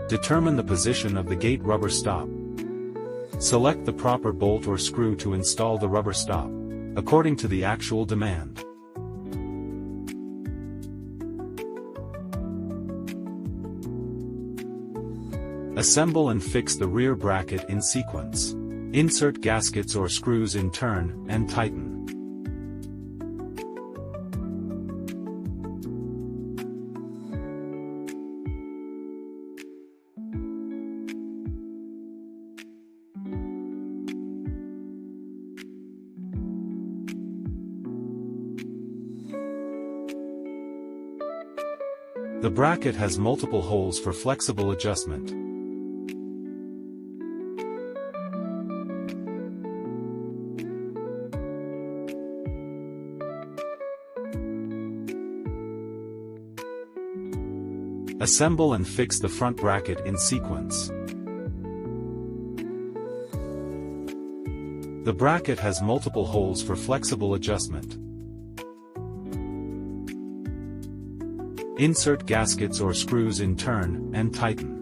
Determine the position of the gate rubber stop. Select the proper bolt or screw to install the rubber stop, according to the actual demand. Assemble and fix the rear bracket in sequence. Insert gaskets or screws in turn, and tighten. The bracket has multiple holes for flexible adjustment. Assemble and fix the front bracket in sequence. The bracket has multiple holes for flexible adjustment. Insert gaskets or screws in turn, and tighten.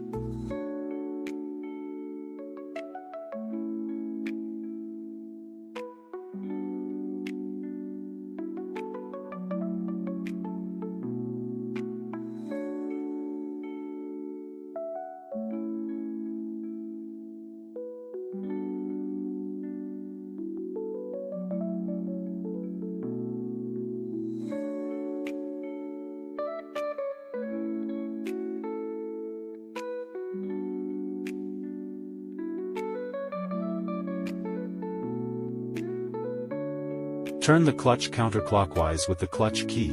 Turn the clutch counterclockwise with the clutch key.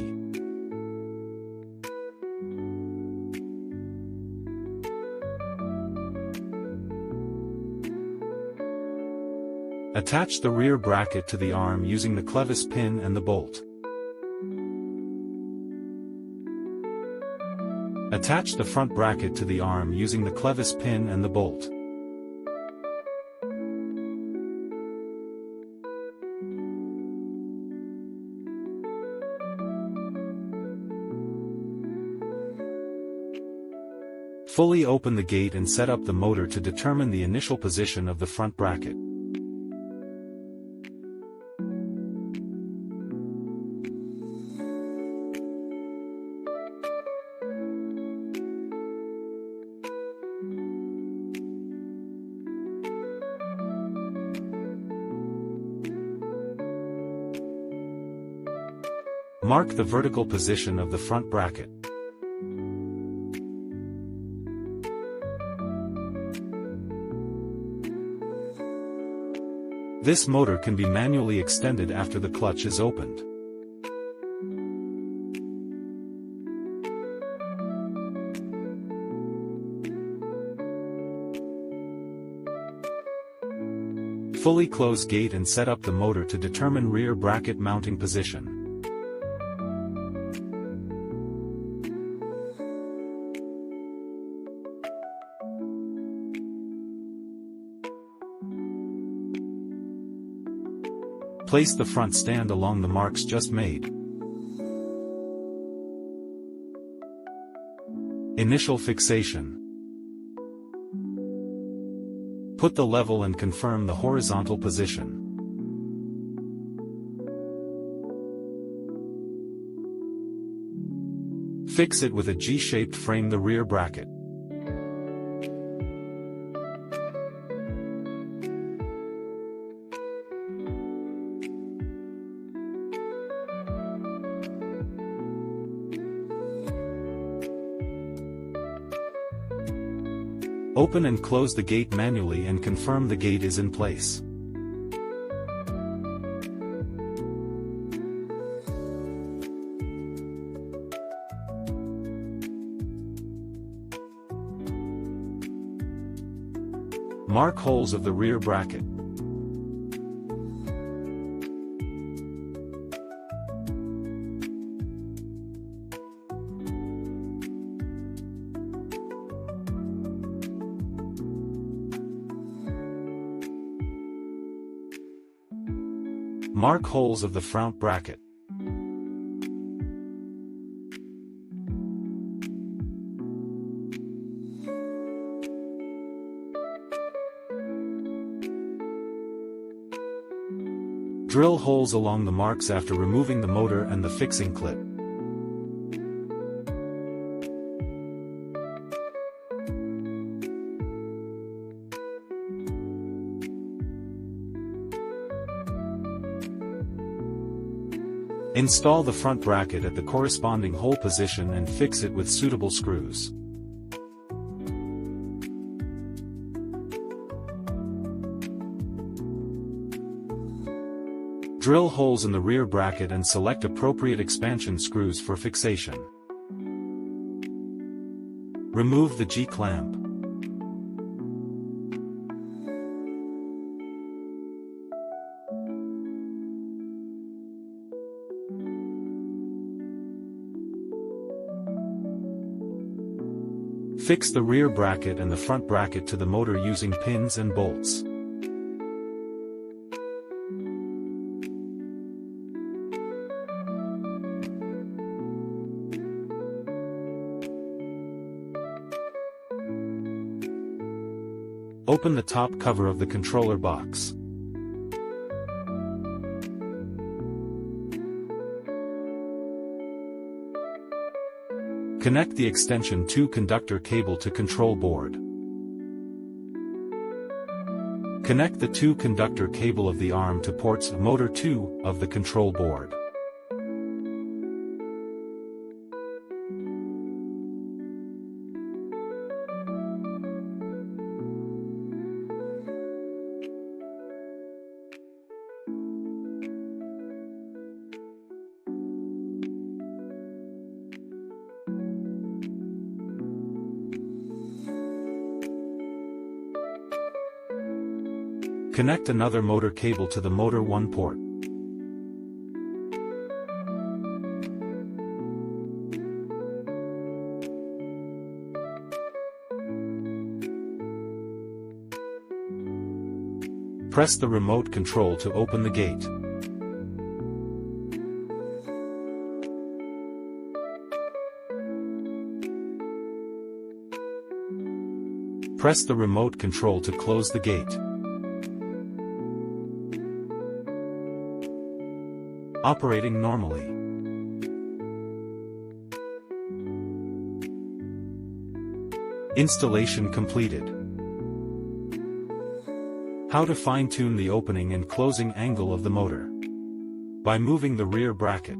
Attach the rear bracket to the arm using the clevis pin and the bolt. Attach the front bracket to the arm using the clevis pin and the bolt. Fully open the gate and set up the motor to determine the initial position of the front bracket. Mark the vertical position of the front bracket. This motor can be manually extended after the clutch is opened. Fully close gate and set up the motor to determine rear bracket mounting position. Place the front stand along the marks just made. Initial fixation. Put the level and confirm the horizontal position. Fix it with a G-shaped frame the rear bracket. Open and close the gate manually and confirm the gate is in place. Mark holes of the rear bracket. Mark holes of the front bracket. Drill holes along the marks after removing the motor and the fixing clip. Install the front bracket at the corresponding hole position and fix it with suitable screws. Drill holes in the rear bracket and select appropriate expansion screws for fixation. Remove the G-clamp. Fix the rear bracket and the front bracket to the motor using pins and bolts. Open the top cover of the controller box. Connect the extension 2 conductor cable to control board. Connect the 2 conductor cable of the arm to ports motor 2 of the control board. Connect another motor cable to the motor 1 port. Press the remote control to open the gate. Press the remote control to close the gate. Operating normally. Installation completed. How to fine-tune the opening and closing angle of the motor. By moving the rear bracket.